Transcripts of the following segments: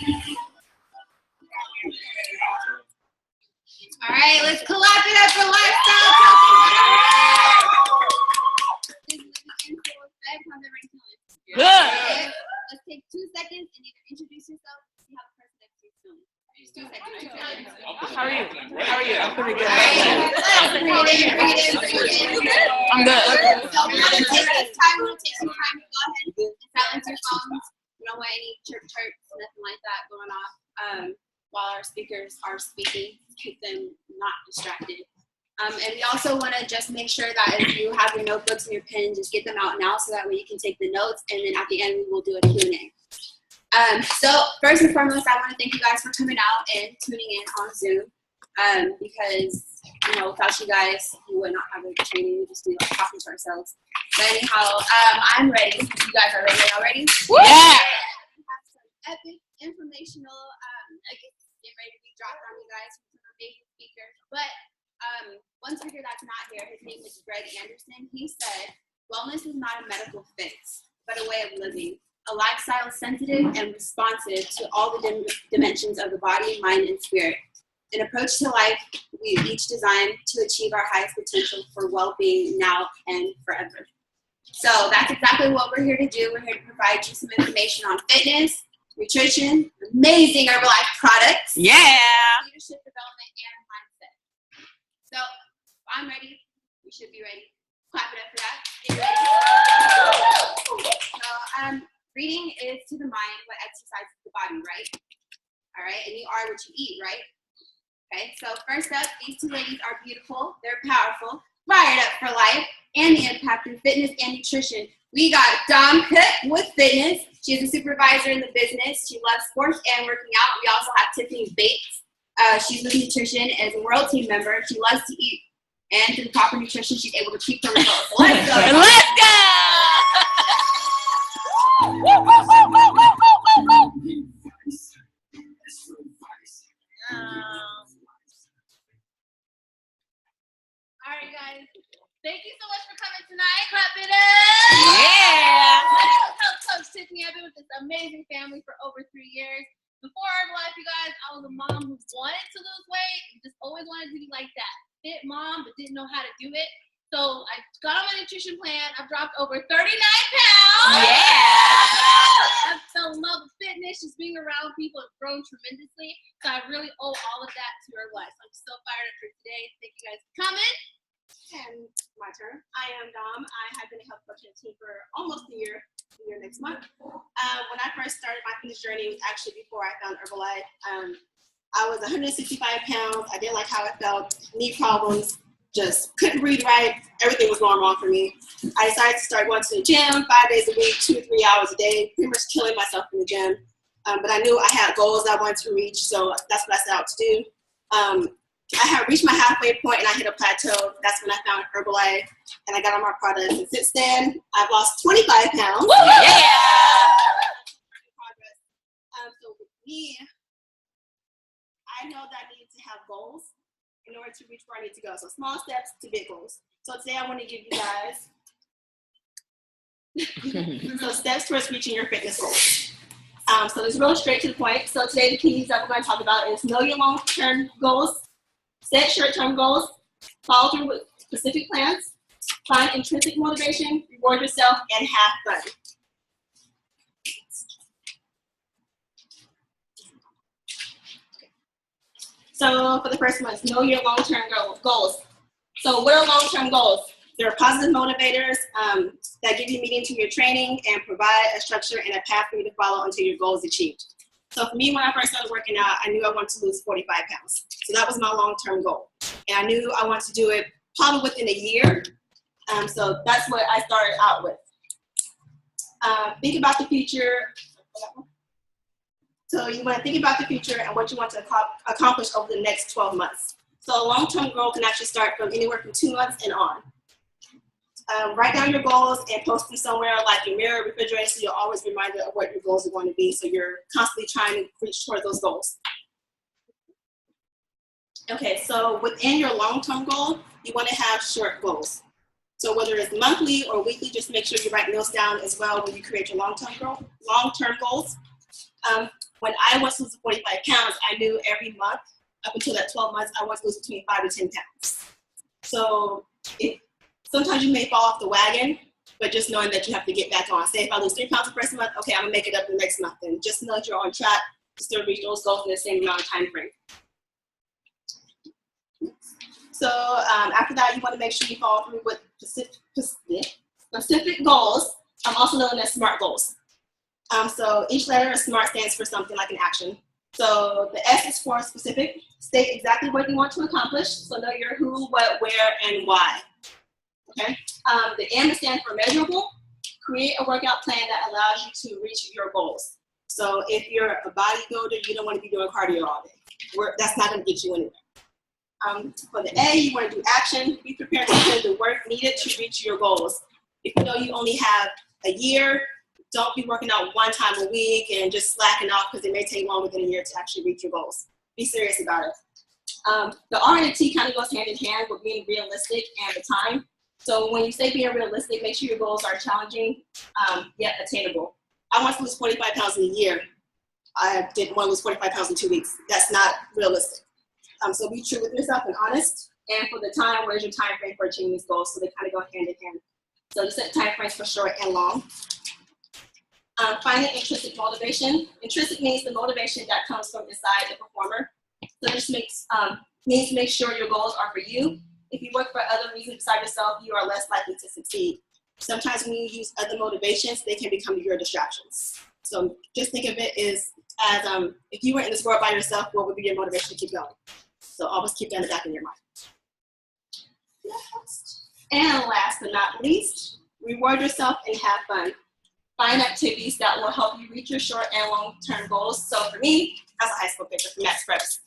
All right, let's clap it up for Lifestyle Coaching. Good. Let's take 2 seconds and either introduce yourself and see how the person next to you is feeling. 2 seconds. How are you? How are you? I'm pretty good. I'm good. So we're going to take this time. We're going to take some time to go ahead and silence your phones. We don't want any chirps, nothing like that going off while our speakers are speaking. Keep them not distracted. And we also want to just make sure that if you have your notebooks and your pen, just get them out now so that way you can take the notes, and then at the end we will do a Q&A. So first and foremost, I want to thank you guys for coming out and tuning in on Zoom because, you know, without you guys, we would not have a training. We just be like talking to ourselves. But anyhow, I'm ready. You guys are ready already? Yeah. We have some epic, informational, get ready to be dropped on you guys from some amazing speakers. But one speaker that's not here, his name is Greg Anderson. He said, wellness is not a medical fix, but a way of living. A lifestyle sensitive and responsive to all the dimensions of the body, mind, and spirit. An approach to life we each designed to achieve our highest potential for well-being now and forever. So that's exactly what we're here to do. We're here to provide you some information on fitness, nutrition, amazing Herbalife products, leadership development, and mindset. So I'm ready. You should be ready. Clap it up for that. Get ready. So, reading is to the mind what exercises the body, right? All right, and you are what you eat, right? Okay, so first up, these two ladies are beautiful, they're powerful, fired up for life, and the impact in fitness and nutrition. We got Dom Cook with fitness. She's a supervisor in the business. She loves sports and working out. We also have Tiffany Bates. She's with nutrition as a world team member. She loves to eat, and through proper nutrition, she's able to keep her results. Let's go! Let's go! All right, guys. Thank you so much for coming tonight. Clap it up. Yeah. Health Coach Tiffany. I've been with this amazing family for over 3 years. Before Herbalife, you guys, I was a mom who wanted to lose weight and just always wanted to be like that fit mom, but didn't know how to do it. So I got on my nutrition plan. I've dropped over 39 pounds. Yeah. I've fell in love with fitness. Just being around people has grown tremendously. So I really owe all of that to Herbalife. So I'm so fired up for today. Thank you guys for coming. And my turn. I am Dom. I have been a health coach on the team for almost a year next month. When I first started my fitness journey, it was actually before I found Herbalife. I was 165 pounds. I didn't like how I felt, knee problems, just couldn't breathe right. Everything was going wrong for me. I decided to start going to the gym 5 days a week, 2 to 3 hours a day, pretty much killing myself in the gym. But I knew I had goals I wanted to reach, so that's what I set out to do. I had reached my halfway point and I hit a plateau. That's when I found Herbalife and I got on my products. And since then, I've lost 25 pounds. Woo! Yeah. So with me, I know that I need to have goals in order to reach where I need to go. So small steps to big goals. So today I want to give you guys steps towards reaching your fitness goals. So it's really straight to the point. So today the keys that we're going to talk about is know your long-term goals, set short-term goals, follow through with specific plans, find intrinsic motivation, reward yourself, and have fun. So for the first one, know your long-term goals. So what are long-term goals? They're positive motivators that give you meaning to your training and provide a structure and a path for you to follow until your goal is achieved. So for me, when I first started working out, I knew I wanted to lose 45 pounds. So that was my long-term goal. And I knew I wanted to do it probably within a year. So that's what I started out with. Think about the future. So you want to think about the future and what you want to accomplish over the next 12 months. So a long-term goal can actually start from anywhere from 2 months and on. Write down your goals and post them somewhere like your mirror, refrigerator, so you're always reminded of what your goals are going to be. So you're constantly trying to reach toward those goals. Okay, so within your long-term goal, you want to have short goals. So whether it's monthly or weekly, just make sure you write those down as well when you create your long-term goals. when I want to lose 45 pounds, I knew every month, up until that 12 months, I want to lose between 5 to 10 pounds. So sometimes you may fall off the wagon, but just knowing that you have to get back on. Say if I lose 3 pounds the first month, okay, I'm gonna make it up the next month. And just know that you're on track to still reach those goals in the same amount of time frame. So after that, you want to make sure you follow through with specific goals, also known as SMART goals. So each letter of SMART stands for something like an action. So the S is for specific. State exactly what you want to accomplish. So know your who, what, where, and why. Okay. The M stands for measurable. Create a workout plan that allows you to reach your goals. So if you're a bodybuilder, you don't want to be doing cardio all day. That's not going to get you anywhere. For the A, you want to do action. Be prepared to put in the work needed to reach your goals. If you know you only have a year, don't be working out 1 time a week and just slacking off because it may take longer than a year to actually reach your goals. Be serious about it. The R and the T kind of goes hand in hand with being realistic and the time. So when you say being realistic, make sure your goals are challenging yet attainable. I want to lose 45 pounds in a year. I didn't want to lose 45 pounds in 2 weeks. That's not realistic. So be true with yourself and honest. And for the time, where's your time frame for achieving these goals? So they kind of go hand in hand. So you set time frames for short and long. Finding intrinsic motivation. Intrinsic means the motivation that comes from inside the performer. So this means to make sure your goals are for you. If you work for other reasons beside yourself, you are less likely to succeed. Sometimes when you use other motivations, they can become your distractions. So just think of it as if you were in this world by yourself, what would be your motivation to keep going? So always keep that in the back of your mind. And last but not least, reward yourself and have fun. Find activities that will help you reach your short and long-term goals. So for me, that's a high school picture from Max Preps.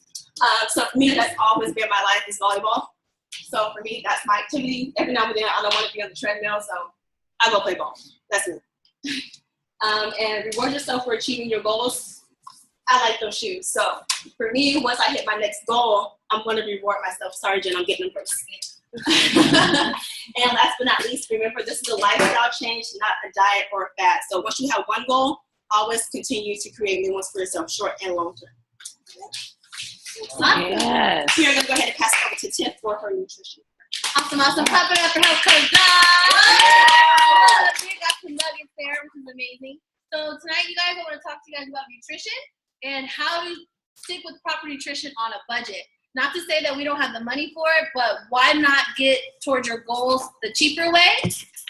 So for me, that's always been my life is volleyball. So for me, that's my activity. Every now and then, I don't want to be on the treadmill, so I go play ball. That's me. And reward yourself for achieving your goals. I like those shoes. So for me, once I hit my next goal, I'm going to reward myself. Sorry, Jen, I'm getting them first. And last but not least, remember this is a lifestyle change, not a diet or a fad. So once you have one goal, always continue to create new ones for yourself, short and long term. Yes. Here, I'm going to go ahead and pass it over to Tiff for her nutrition. Awesome. Clap it up for Health Coach Dom. We got some nuggets there, which is amazing. So tonight, you guys, I want to talk to you guys about nutrition and how to stick with proper nutrition on a budget. Not to say that we don't have the money for it, but why not get towards your goals the cheaper way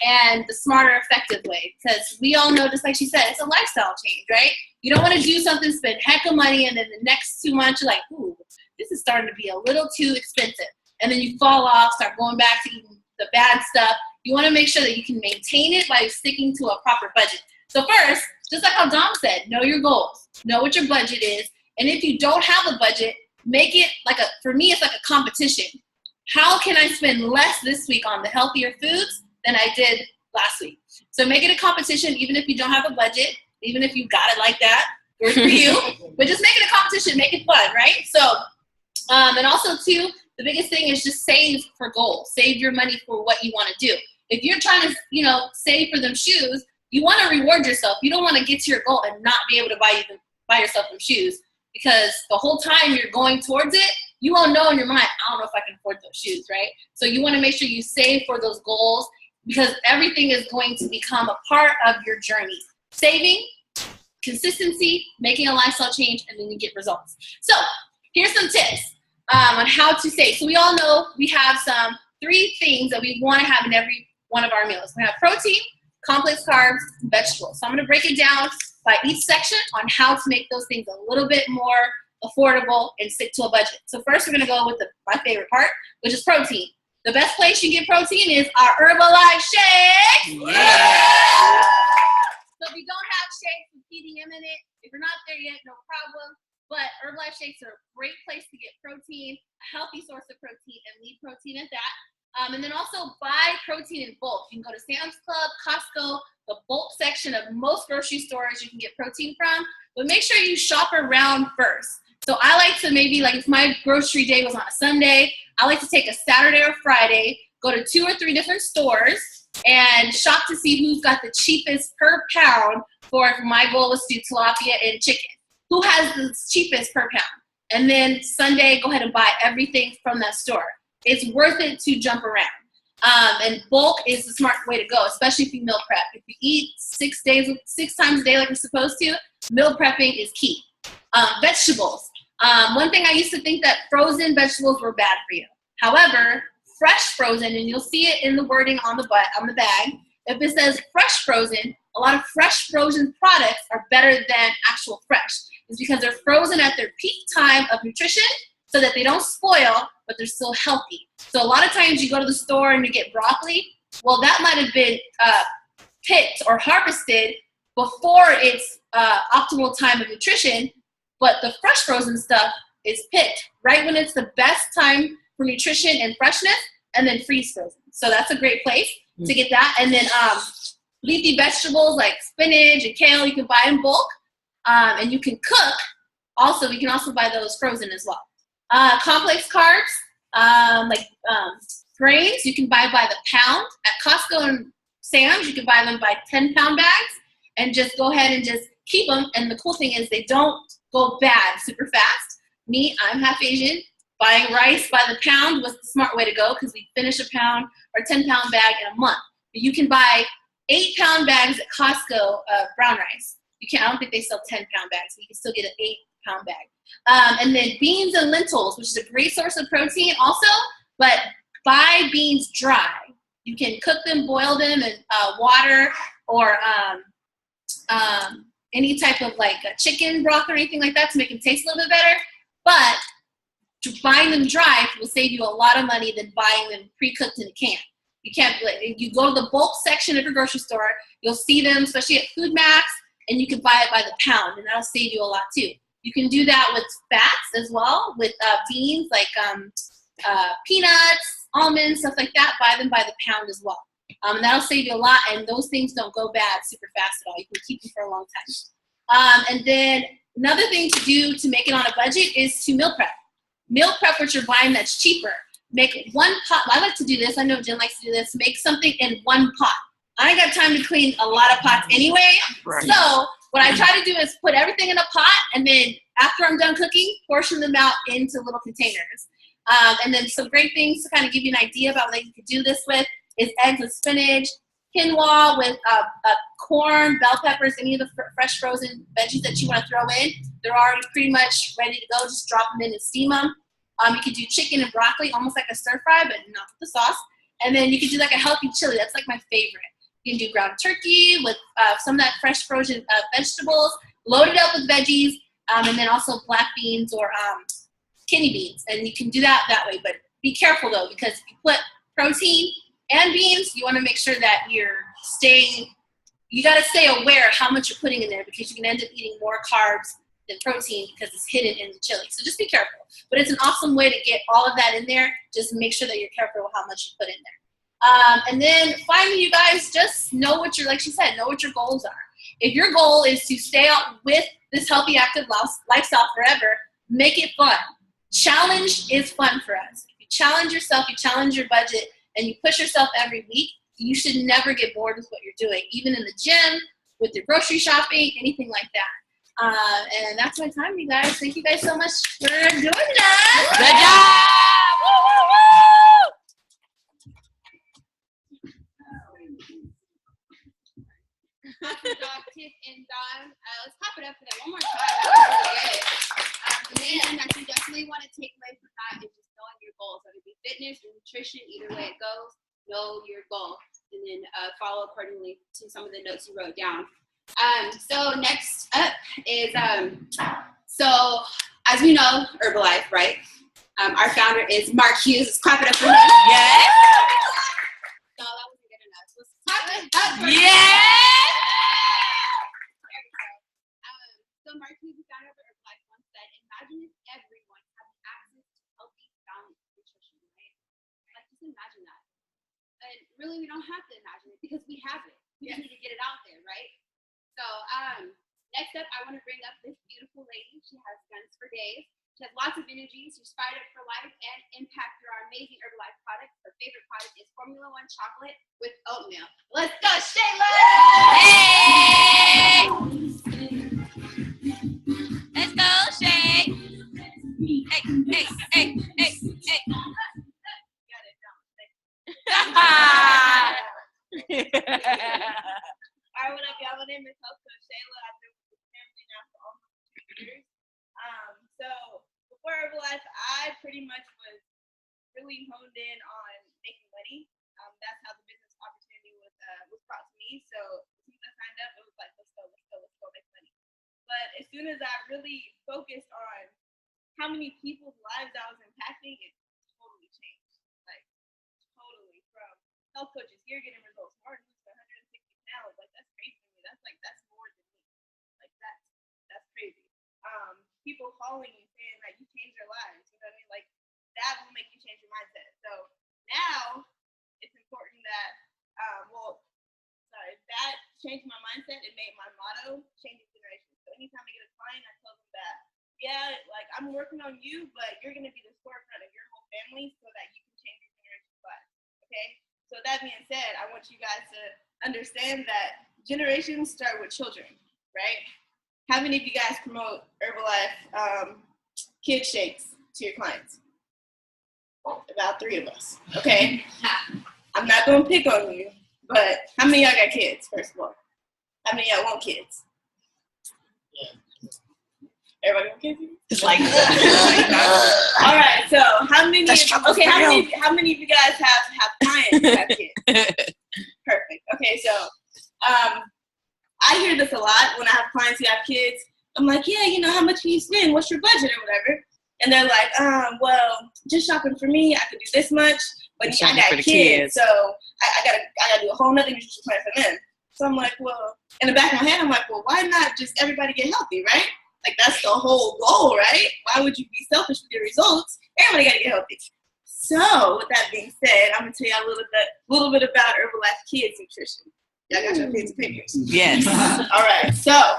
and the smarter, effective way? Because we all know, just like she said, it's a lifestyle change, right? You don't want to do something, spend heck of money, and then the next 2 months, you're like, ooh, this is starting to be a little too expensive. And then you fall off, start going back to eating the bad stuff. You want to make sure that you can maintain it by sticking to a proper budget. So first, just like how Dom said, know your goals. Know what your budget is. And if you don't have a budget, make it for me, it's like a competition. How can I spend less this week on the healthier foods than I did last week? So make it a competition, even if you don't have a budget, even if you got it like that, good for you. But just make it a competition, make it fun, right? So, and also too, the biggest thing is just save for goals. Save your money for what you want to do. If you're trying to, save for them shoes, you want to reward yourself. You don't want to get to your goal and not be able to buy yourself some shoes. Because the whole time you're going towards it, you won't know in your mind, I don't know if I can afford those shoes, right? So you want to make sure you save for those goals because everything is going to become a part of your journey. Saving, consistency, making a lifestyle change, and then you get results. So here's some tips on how to save. So we all know we have 3 things that we want to have in every one of our meals. We have protein, complex carbs, and vegetables. So I'm going to break it down by each section on how to make those things a little bit more affordable and stick to a budget. So first we're going to go with my favorite part, which is protein. The best place you get protein is our Herbalife shakes. Yeah. So if you don't have shakes with PDM in it, if you're not there yet, no problem. But Herbalife shakes are a great place to get protein, a healthy source of protein, and lead protein at that. And then also buy protein in bulk. You can go to Sam's Club, Costco, the bulk section of most grocery stores you can get protein from. But make sure you shop around first. So I like to maybe, if my grocery day was on a Sunday, I like to take a Saturday or Friday, go to 2 or 3 different stores, and shop to see who's got the cheapest per pound for my goal was to do tilapia and chicken. who has the cheapest per pound. And then Sunday, go ahead and buy everything from that store. It's worth it to jump around. And bulk is the smart way to go, especially if you meal prep. If you eat 6 times a day like you're supposed to, meal prepping is key. Vegetables. One thing I used to think that frozen vegetables were bad for you. However, fresh frozen, and you'll see it in the wording on the bag, if it says fresh frozen, a lot of fresh frozen products are better than actual fresh. It's because they're frozen at their peak time of nutrition so that they don't spoil, but they're still healthy. So a lot of times you go to the store and you get broccoli. Well, that might have been picked or harvested before its optimal time of nutrition, but the fresh frozen stuff is picked right when it's the best time for nutrition and freshness, and then freeze frozen. So that's a great place to get that. And then leafy vegetables like spinach and kale, you can buy in bulk, and you can cook. Also, you can also buy those frozen as well. Complex carbs, like grains, you can buy by the pound. At Costco and Sam's, you can buy them by 10-pound bags, and just go ahead and just keep them. And the cool thing is they don't go bad super fast. Me, I'm half Asian. Buying rice by the pound was the smart way to go because we finish a pound or 10-pound bag in a month. But you can buy 8-pound bags at Costco of brown rice. You can't. I don't think they sell 10-pound bags, but you can still get an 8-pound bag. And then beans and lentils, which is a great source of protein also, but buy beans dry. You can cook them, boil them in water or any type of like a chicken broth or anything like that to make them taste a little bit better. But buying them dry will save you a lot of money than buying them pre-cooked in a can. You can't. You go to the bulk section of your grocery store, you'll see them, especially at Food Max, and you can buy it by the pound, and that'll save you a lot too. You can do that with fats as well, with beans like peanuts, almonds, stuff like that. Buy them by the pound as well, and that'll save you a lot. And those things don't go bad super fast at all. You can keep them for a long time. And then another thing to do to make it on a budget is to meal prep. Meal prep what you're buying that's cheaper. Make one pot. I like to do this. I know Jen likes to do this. Make something in one pot. I ain't got time to clean a lot of pots anyway. Right. So what I try to do is put everything in a pot, and then after I'm done cooking, portion them out into little containers. And then some great things to kind of give you an idea about what you could do this with is eggs with spinach, quinoa with corn, bell peppers, any of the fresh frozen veggies that you want to throw in. They're already pretty much ready to go. Just drop them in and steam them. You could do chicken and broccoli, almost like a stir fry, but not with the sauce. And then you could do like a healthy chili. That's like my favorite. You can do ground turkey with some of that fresh frozen vegetables, load it up with veggies, and then also black beans or kidney beans. And you can do that way. But be careful, though, because if you put protein and beans, you want to make sure that you got to stay aware how much you're putting in there, because you can end up eating more carbs than protein because it's hidden in the chili. So just be careful. But it's an awesome way to get all of that in there. Just make sure that you're careful with how much you put in there. And then finally, you guys, just know what like she said, know what your goals are. If your goal is to stay out with this healthy, active lifestyle forever, make it fun. Challenge is fun for us. If you challenge yourself, you challenge your budget, and you push yourself every week, you should never get bored with what you're doing, even in the gym, with your grocery shopping, anything like that. And that's my time, you guys. Thank you guys so much for doing that. Good job! Woo, woo, woo! Awesome job, Tiff and Don. Let's pop it up for that one more time. That was really good. The main thing that you definitely want to take away from that is just knowing your goals, whether it be fitness or nutrition, either way it goes, know your goal, and then follow accordingly to some of the notes you wrote down. So next up is, so as we know, Herbalife, right? Our founder is Mark Hughes. Let's clap it up for him. Yes! No, that wasn't good enough. Let's clap it up for him. Yes! There we go. So Mark Hughes, the founder of Herbalife, once said, imagine if everyone had access to healthy, balanced nutrition, right? Like, just imagine that. And really, we don't have to imagine it because we have it. We just need to get it out there, right? So next up, I want to bring up this beautiful lady. She has guns for days. She has lots of energy. She's fired up for life and impact through our amazing Herbalife products. Her favorite product is Formula One chocolate with oatmeal. Let's go, Shayla! Hey! Let's Alright, what up, y'all? My name is Health Coach Shayla. I've been with the family now for almost 2 years. So before Herbalife, I pretty much was really honed in on making money. That's how the business opportunity was brought to me. So as soon as I signed up, it was like, let's go make money. But as soon as I really focused on how many people's lives I was impacting, it totally changed. Like totally. From health coaches here getting results, Martin losing 160 pounds, like that's crazy to me. That's more than me. Like that's crazy. People calling you saying that you changed their lives. You know what I mean? Like that will make you change your mindset. So now it's important that that changed my mindset. It made my motto changing generations. So anytime I get a client, I tell them that, yeah, like I'm working on you, but you're gonna be the forefront of your whole family so that you can change your generation's life. Okay? So that being said, I want you guys to understand that generations start with children, right? How many of you guys promote Herbalife kid shakes to your clients? About 3 of us. Okay. I'm not gonna pick on you, but how many of y'all got kids, first of all? How many of y'all want kids? Everybody want kids? It's like all right, so how many of you guys have clients who have kids? Perfect. Okay, so I hear this a lot when I have clients who have kids. I'm like, yeah, you know, how much can you spend? What's your budget or whatever? And they're like, well, just shopping for me, I could do this much, but I got kids, so I gotta do a whole nother nutrition plan for them. So I'm like, well, in the back of my head, I'm like, well, why not just everybody get healthy, right? Like that's the whole goal, right? Why would you be selfish with your results? Everybody gotta get healthy. So with that being said, I'm gonna tell you a little bit about Herbalife Kids Nutrition. Y'all got your kids' pictures? Yes. All right. So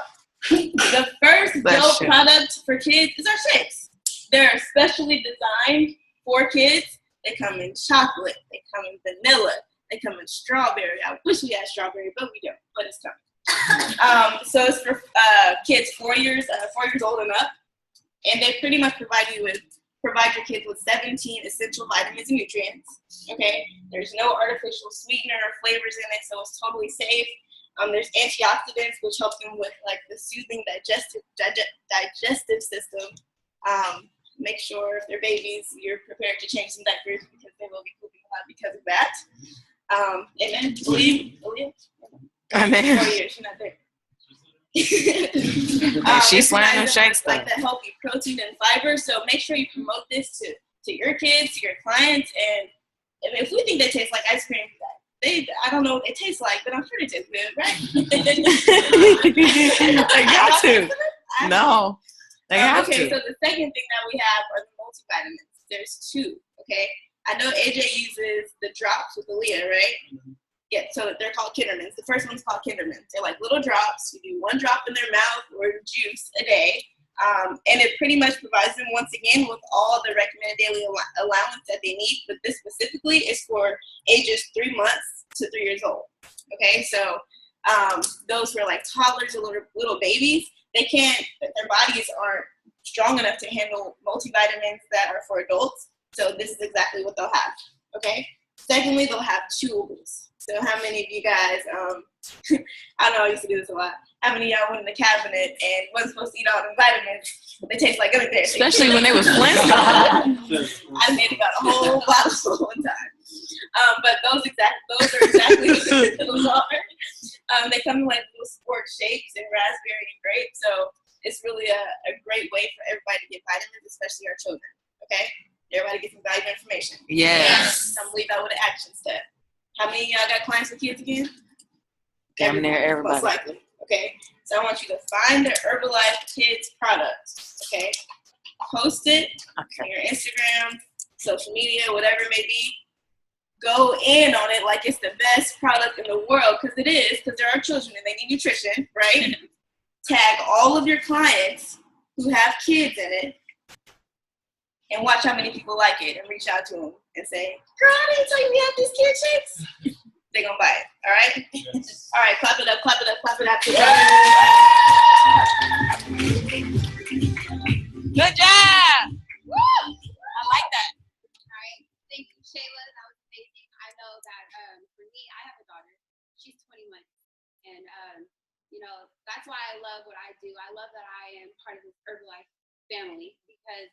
the first dope product for kids is our shakes. They're specially designed for kids. They come in chocolate. They come in vanilla. They come in strawberry. I wish we had strawberry, but we don't. But it's coming. So it's for kids 4 years old and up, and they pretty much provide your kids with 17 essential vitamins and nutrients. Okay, there's no artificial sweetener or flavors in it, so it's totally safe. There's antioxidants which help them with like the soothing digestive system. Make sure if they're babies, you're prepared to change some diapers because they will be pooping a lot because of that. Amen. Aaliyah? Amen. 4 years, she's not there. She's slamming them shakes though. Like the healthy protein and fiber. So make sure you promote this to your kids, to your clients, and if we think they taste like ice cream, I don't know what they taste like, but I'm sure they taste good, right? They got to. No, they have to. Okay, so the second thing that we have are the multivitamins. There's 2. Okay, I know AJ uses the drops with Aaliyah, right? Mm-hmm. Yeah, so they're called Kindermans. The first one's called Kindermans. They're like little drops. You do 1 drop in their mouth or juice a day. And it pretty much provides them, once again, with all the recommended daily allowance that they need. But this specifically is for ages 3 months to 3 years old. Okay, so those who are like toddlers or little babies, their bodies aren't strong enough to handle multivitamins that are for adults. So this is exactly what they'll have. Okay. Secondly, they'll have chewables. So how many of you guys, I know I used to do this a lot. How many of y'all went in the cabinet and wasn't supposed to eat all the vitamins, but they taste like gummy bears? Especially when they was Flintstones. I made about a whole bottle one time. But those are exactly what those are. They come in like little sport shapes and raspberry and grape. So it's really a great way for everybody to get vitamins, especially our children. Okay? Everybody get some valuable information. Yes. I'm leave out with an action step. How many of y'all got clients with kids again? Damn near everybody. Most likely. Okay. So I want you to find the Herbalife Kids product. Okay. Post it on your Instagram, social media, whatever it may be. Go in on it like it's the best product in the world, because it is, because there are children and they need nutrition, right? Tag all of your clients who have kids in it, and watch how many people like it and reach out to them and say, girl, I didn't tell you we have these kid shakes. They're going to buy it. All right? Yes. All right. Clap it up, clap it up, clap it up. Good job. Woo! I like that. All right. Thank you, Shayla. That was amazing. I know that for me, I have a daughter. that's why I love what I do. I love that I am part of this Herbalife family because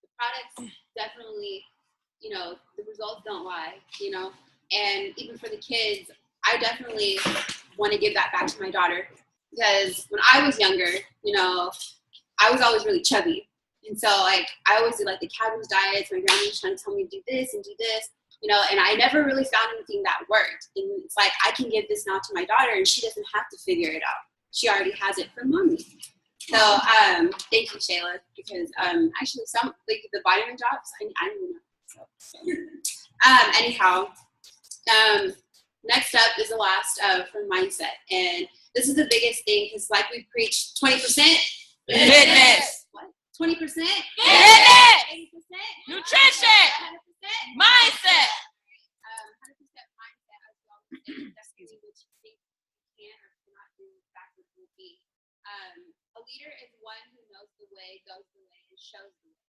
the products definitely, you know, the results don't lie, you know, and even for the kids, I definitely want to give that back to my daughter because when I was younger, you know, I was always really chubby. And so, like, I always did, like, the cabbage diets. My grandma was trying to tell me to do this and do this, you know, and I never really found anything that worked. And it's like, I can give this now to my daughter, and she doesn't have to figure it out. She already has it from mommy. So, thank you, Shayla, because actually some, like, the vitamin drops, I don't even know. So, anyhow, next up is the last from mindset. And this is the biggest thing because, like we preached, 20% Fitness. What? 20%? Fitness. 80%? Nutrition. 100%? Mindset. 100% mindset as well. That's really what you think you can or cannot do. That's what it will be. A leader is one who knows the way, goes the way, and shows the way.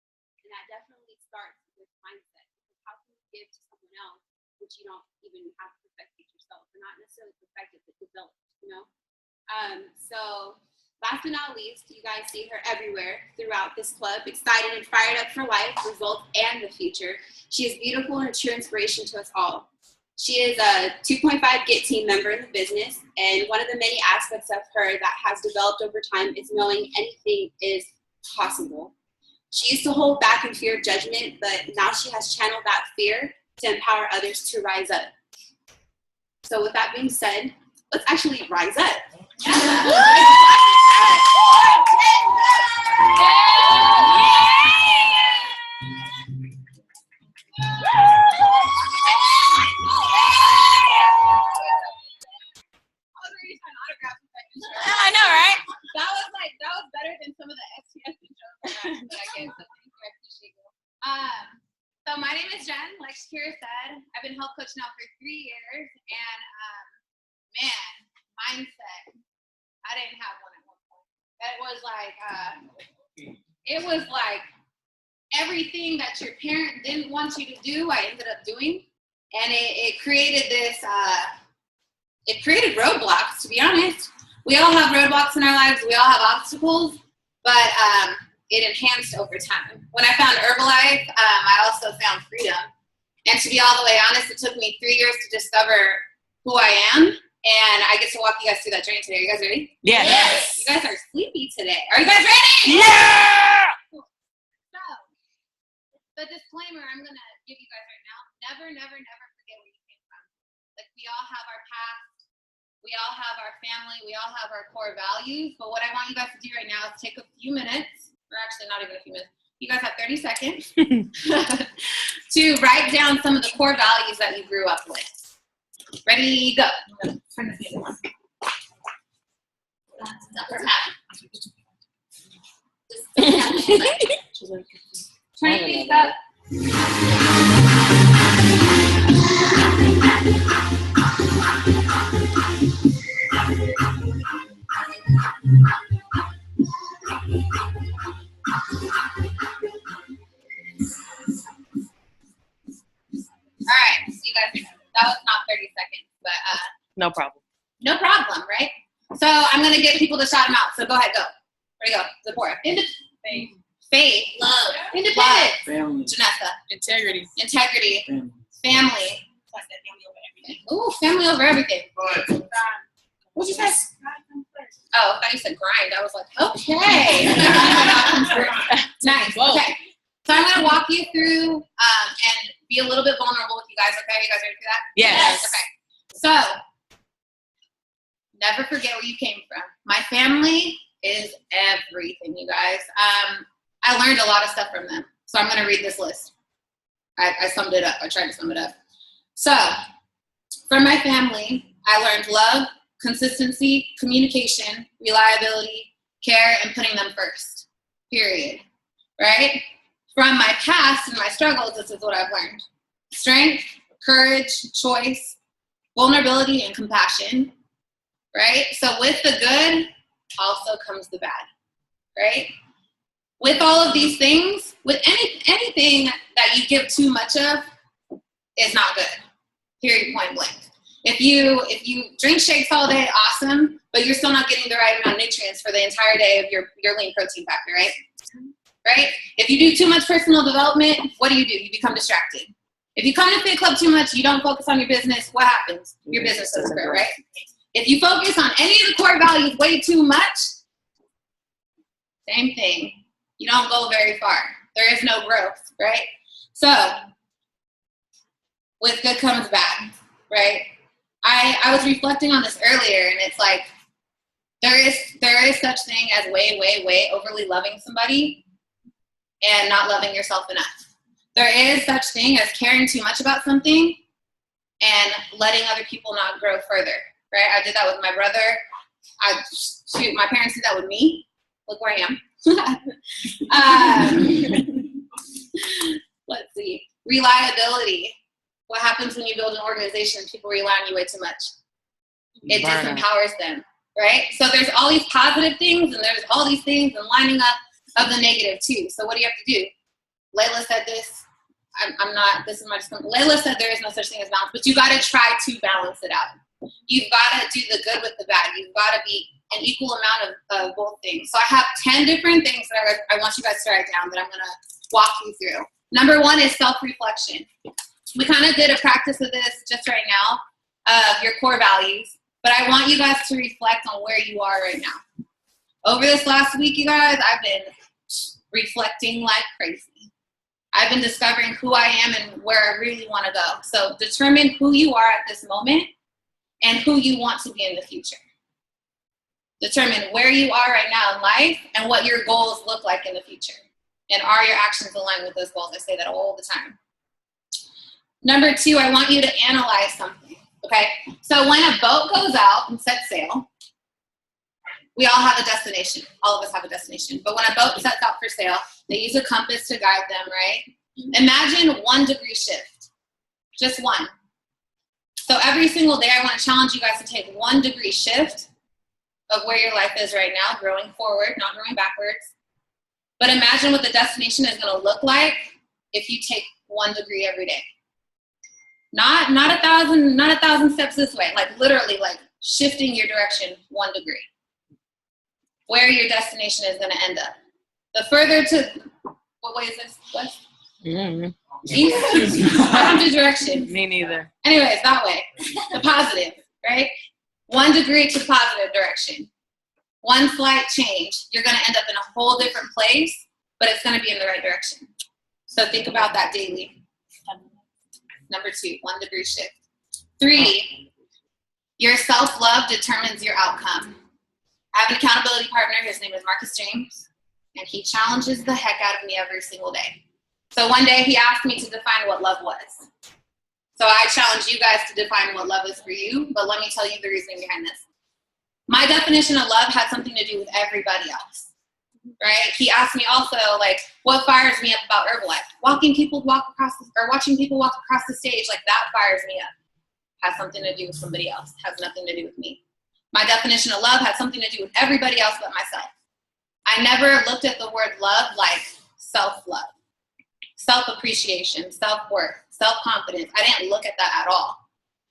And that definitely starts with mindset. Because how can you give to someone else which you don't even have perfected yourself? Or not necessarily perfected, but developed, you know? So last but not least, you guys see her everywhere throughout this club, excited and fired up for life, results, and the future. She is beautiful and a true inspiration to us all. She is a 2.5 GET team member in the business, and one of the many aspects of her that has developed over time is knowing anything is possible. She used to hold back in fear of judgment, but now she has channeled that fear to empower others to rise up. So with that being said, let's actually rise up. I know, right? That was better than some of the STS intros that I gave. So thank you, I appreciate you. So my name is Jen. Like Shakira said, I've been health coach now for 3 years, and man, mindset. I didn't have one at one point. It was like everything that your parent didn't want you to do, I ended up doing, and it created this. It created roadblocks. To be honest, we all have roadblocks in our lives. We all have obstacles, but it enhanced over time. When I found Herbalife, I also found freedom. And to be all the way honest, it took me 3 years to discover who I am. And I get to walk you guys through that journey today. Are you guys ready? Yes. You guys are sleepy today. Are you guys ready? Yeah. Cool. So, the disclaimer I'm going to give you guys right now, never forget where you came from. Like, we all have our past. We all have our family. We all have our core values. But what I want you guys to do right now is take a few minutes, or actually not even a few minutes. You guys have 30 seconds to write down some of the core values that you grew up with. Ready, go. Turn the feet on. Turn your feet up. All right, you guys, that was not 30 seconds, but No problem. no problem, right? So I'm gonna get people to shout them out. So go ahead, go. Ready, go. Zipporah. Faith. Love. Independence. Family. Janessa. Integrity. Integrity. Family. Family. Ooh, family over everything. What'd you say? Oh, I thought you said grind. I was like, okay. Nice. Whoa. Okay. So I'm gonna walk you through and be a little bit vulnerable with you guys. Okay, you guys ready for that? Yes. Okay. So never forget where you came from. My family is everything, you guys. I learned a lot of stuff from them. So I'm gonna read this list. I summed it up. I tried to sum it up. So from my family, I learned love, consistency, communication, reliability, care, and putting them first. Period. Right? From my past and my struggles, this is what I've learned. Strength, courage, choice, vulnerability, and compassion. Right? So with the good also comes the bad. Right? With all of these things, with anything that you give too much of is not good. Period, point blank. If you drink shakes all day, awesome. but you're still not getting the right amount of nutrients for the entire day of your lean protein factor, right? Right? If you do too much personal development, what do? You become distracted. If you come to Fit Club too much, you don't focus on your business, what happens? Your business doesn't grow, right? If you focus on any of the core values way too much, same thing. You don't go very far. There is no growth, right? So, with good comes bad, right? I was reflecting on this earlier, and it's like, there is such thing as way overly loving somebody and not loving yourself enough. There is such thing as caring too much about something and letting other people not grow further, right? I did that with my brother. My parents did that with me. Look where I am. Let's see. Reliability. What happens when you build an organization and people rely on you way too much? It disempowers them, right? So there's all these positive things and there's all these things and lining up of the negative too. So what do you have to do? Layla said this. Layla said there is no such thing as balance, but you got to try to balance it out. You've got to do the good with the bad. You've got to be an equal amount of both things. So I have 10 different things that I want you guys to write down that I'm going to walk you through. Number 1 is self-reflection. We kind of did a practice of this just right now of your core values, but I want you guys to reflect on where you are right now. Over this last week, you guys, I've been reflecting like crazy. I've been discovering who I am and where I really want to go. So determine who you are at this moment and who you want to be in the future. Determine where you are right now in life and what your goals look like in the future. And are your actions aligned with those goals? I say that all the time. Number 2, I want you to analyze something, okay? So when a boat goes out and sets sail, we all have a destination. All of us have a destination. But when a boat sets out for sail, they use a compass to guide them, right? Imagine 1 degree shift, just 1. So every single day, I want to challenge you guys to take 1 degree shift of where your life is right now, growing forward, not growing backwards. But imagine what the destination is going to look like if you take 1 degree every day. Not 1,000 steps this way, like literally like shifting your direction 1 degree. Where your destination is going to end up. The further to, what way is this? West? East? I don't do directions. Me neither. Anyways, that way. The positive, right? 1 degree to positive direction. 1 slight change. You're going to end up in a whole different place, but it's going to be in the right direction. So think about that daily. Number 2, 1 degree shift. 3, your self-love determines your outcome. I have an accountability partner. His name is Marcus James, and he challenges the heck out of me every single day. So one day he asked me to define what love was. So I challenge you guys to define what love is for you, but let me tell you the reasoning behind this. My definition of love had something to do with everybody else, right? He asked me also, like, what fires me up about Herbalife? Watching people walk across the stage, like that fires me up. Has something to do with somebody else, has nothing to do with me. My definition of love had something to do with everybody else but myself. I never looked at the word love like self-love, self-appreciation, self-worth, self-confidence. I didn't look at that at all.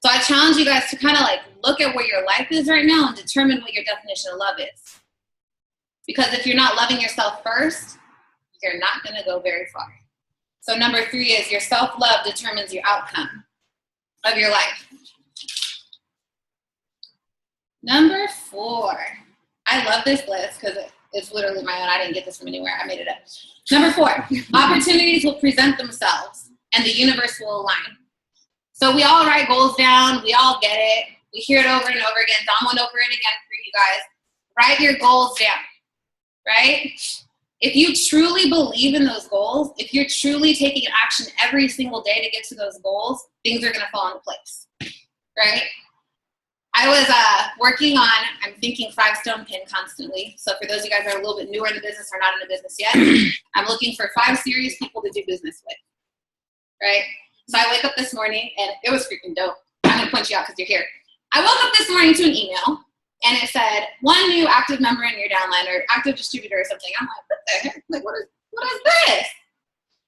So I challenge you guys to kind of like look at where your life is right now and determine what your definition of love is. Because if you're not loving yourself first, you're not going to go very far. So number 3 is your self-love determines your outcome of your life. Number 4, I love this list because it's literally my own. I didn't get this from anywhere. I made it up. Number 4, opportunities will present themselves and the universe will align. So we all write goals down. We all get it. We hear it over and over again. Dom went over it again for you guys. Write your goals down, right? If you truly believe in those goals, if you're truly taking action every single day to get to those goals, things are going to fall into place, right? I was working on, I'm thinking 5-stone pin constantly. So for those of you guys that are a little bit newer in the business or not in the business yet, I'm looking for 5 serious people to do business with, right? So I wake up this morning, and it was freaking dope. I'm going to point you out because you're here. I woke up this morning to an email, and it said, 1 new active member in your downline or active distributor or something. I'm like, what the heck? Like, what is this?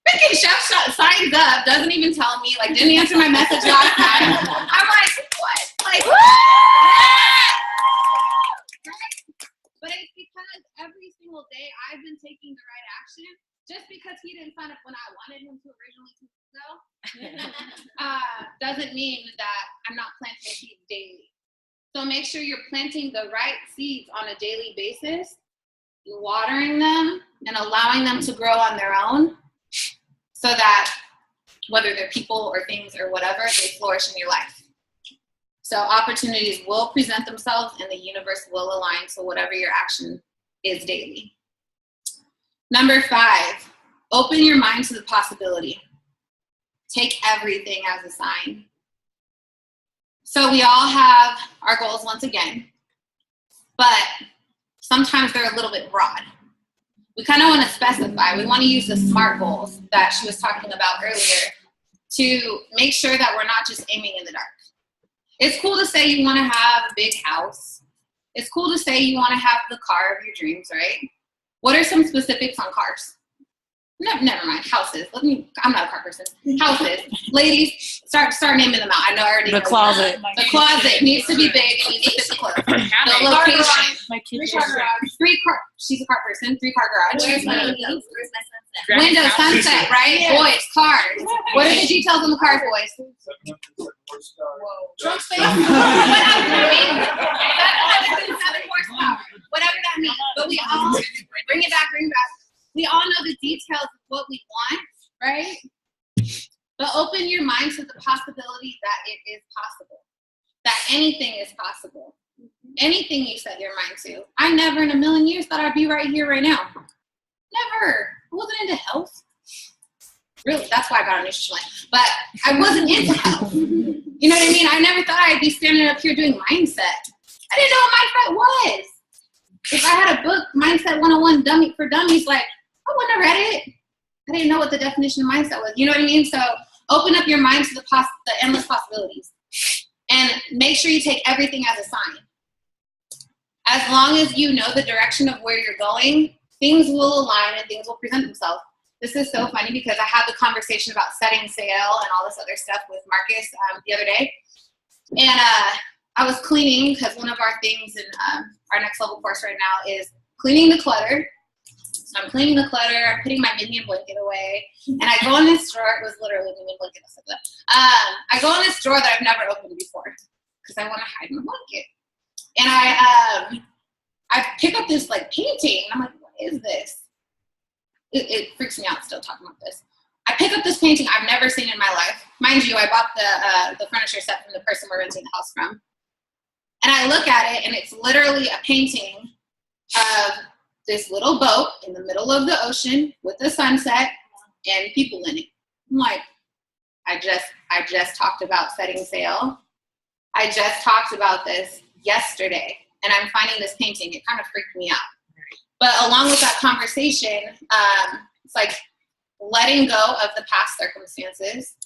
Freaking Chef signs up, doesn't even tell me, like, didn't answer my message last time. I'm like, what? Like, just because he didn't sign up when I wanted him to originally 2 weeks ago, doesn't mean that I'm not planting seeds daily. So make sure you're planting the right seeds on a daily basis, watering them and allowing them to grow on their own so that whether they're people or things or whatever, they flourish in your life. So opportunities will present themselves and the universe will align to whatever your action is daily. Number 5, open your mind to the possibility. Take everything as a sign. So we all have our goals once again, but sometimes they're a little bit broad. We kind of want to specify. We want to use the SMART goals that she was talking about earlier to make sure that we're not just aiming in the dark. It's cool to say you want to have a big house. It's cool to say you want to have the car of your dreams, right? What are some specifics on cars? Never mind. Houses. I'm not a car person. Houses. Ladies, start naming them out. I know I already know. The closet. The closet needs to be big. It needs to fit the clothes. The location. My kids 3 car garage. She's a car person. 3 car garage. Where's my sunset? Window, sunset, right? Yeah. Boys, cars. What are the details on the cars, boys? Trunk space. Whatever that means. But we all bring it back. We all know the details of what we want, right? But open your mind to the possibility that it is possible. That anything is possible. Anything you set your mind to. I never in a million years thought I'd be right here right now. Never. I wasn't into health. Really, that's why I got a nutrition line. But I wasn't into health. You know what I mean? I never thought I'd be standing up here doing mindset. I didn't know what mindset was. If I had a book, Mindset 101 Dummy for Dummies, like, I wouldn't have read it. I didn't know what the definition of mindset was. You know what I mean? So open up your mind to the endless possibilities. And make sure you take everything as a sign. As long as you know the direction of where you're going, things will align and things will present themselves. This is so funny because I had the conversation about setting sail and all this other stuff with Marcus the other day. And I was cleaning because one of our things in our next level course right now is cleaning the clutter. So I'm cleaning the clutter. I'm putting my minion blanket away. And I go in this drawer. It was literally a minion blanket. I go in this drawer that I've never opened before because I want to hide my blanket. And I pick up this like painting. And I'm like, what is this? It freaks me out still talking about this. I pick up this painting I've never seen in my life. Mind you, I bought the furniture set from the person we're renting the house from. And I look at it, and it's literally a painting of this little boat in the middle of the ocean with the sunset and people in it. I'm like, I just talked about setting sail. I just talked about this yesterday, and I'm finding this painting. It kind of freaked me out. But along with that conversation, it's like letting go of the past circumstances,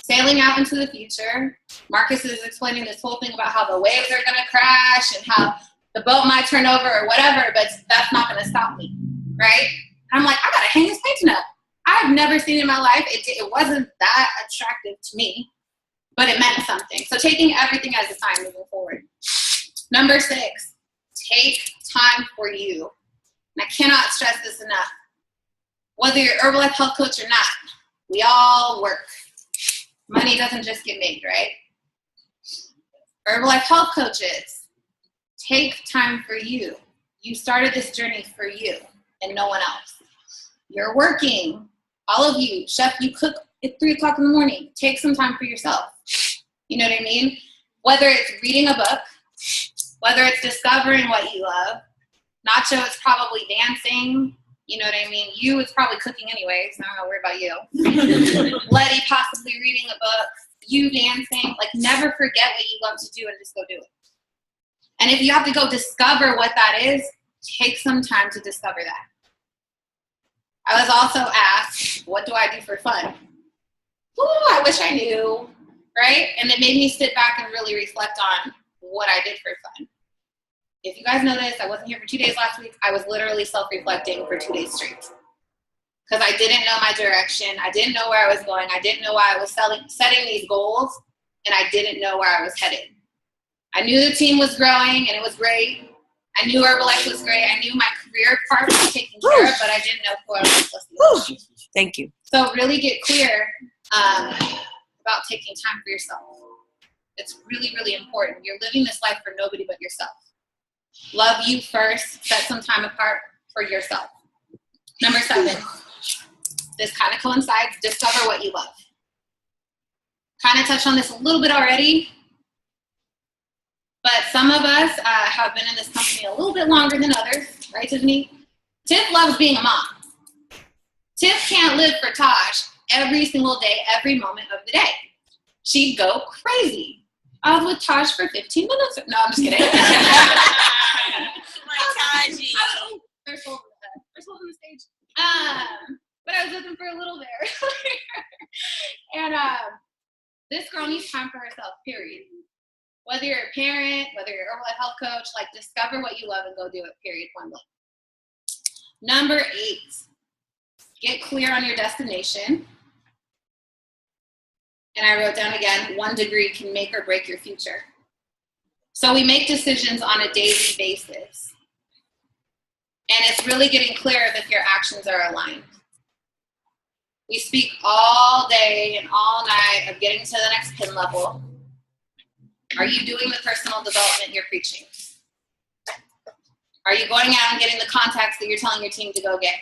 sailing out into the future. Marcus is explaining this whole thing about how the waves are going to crash and how the boat might turn over or whatever, but that's not going to stop me, right? And I'm like, I got to hang this painting up. I've never seen it in my life. It wasn't that attractive to me, but it meant something. So taking everything as a sign moving forward. Number 6, take time for you. And I cannot stress this enough. Whether you're Herbalife health coach or not, we all work. Money doesn't just get made, right? Herbalife health coaches, take time for you. You started this journey for you and no one else. You're working. All of you, chef, you cook at 3 o'clock in the morning. Take some time for yourself. You know what I mean? Whether it's reading a book, whether it's discovering what you love. Nacho, it's probably dancing. You know what I mean? You, it's probably cooking anyways. I don't know, worry about you. Letty, possibly reading a book. You dancing. Like, never forget what you love to do and just go do it. And if you have to go discover what that is, take some time to discover that. I was also asked, what do I do for fun? Ooh, I wish I knew, right? And it made me sit back and really reflect on what I did for fun. If you guys know this, I wasn't here for 2 days last week. I was literally self-reflecting for 2 days straight. Because I didn't know my direction. I didn't know where I was going. I didn't know why I was setting these goals. And I didn't know where I was headed. I knew the team was growing, and it was great. I knew Herbalife was great. I knew my career part was taken care of, but I didn't know who I was supposed to be. Whew. Thank you. So really get clear about taking time for yourself. It's really, really important. You're living this life for nobody but yourself. Love you first. Set some time apart for yourself. Number 7. This kind of coincides. Discover what you love. Kind of touched on this a little bit already. But some of us have been in this company a little bit longer than others. Right, Tiffany? Tiff loves being a mom. Tiff can't live for Taj every single day, every moment of the day. She'd go crazy. I was with Taj for 15 minutes. No, I'm just kidding. Taji. There's holes on the stage. But I was with him for a little bit earlier. And this girl needs time for herself, period. Whether you're a parent, whether you're a Herbalife health coach, like discover what you love and go do it, period, point blank. Number 8, get clear on your destination. And I wrote down again, 1 degree can make or break your future. So we make decisions on a daily basis. And it's really getting clear if your actions are aligned. We speak all day and all night of getting to the next pin level. Are you doing the personal development you're preaching? Are you going out and getting the contacts that you're telling your team to go get?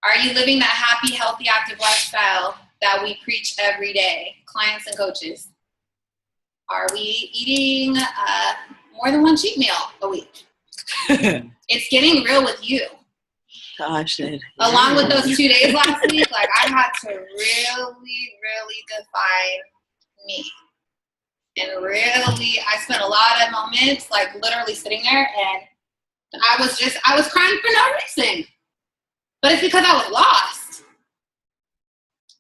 Are you living that happy, healthy, active lifestyle that we preach every day, clients and coaches? Are we eating more than 1 cheat meal a week? It's getting real with you. Gosh. Along with those 2 days last week, like I had to really define me. And really, I spent a lot of moments like literally sitting there and I was crying for no reason. But it's because I was lost.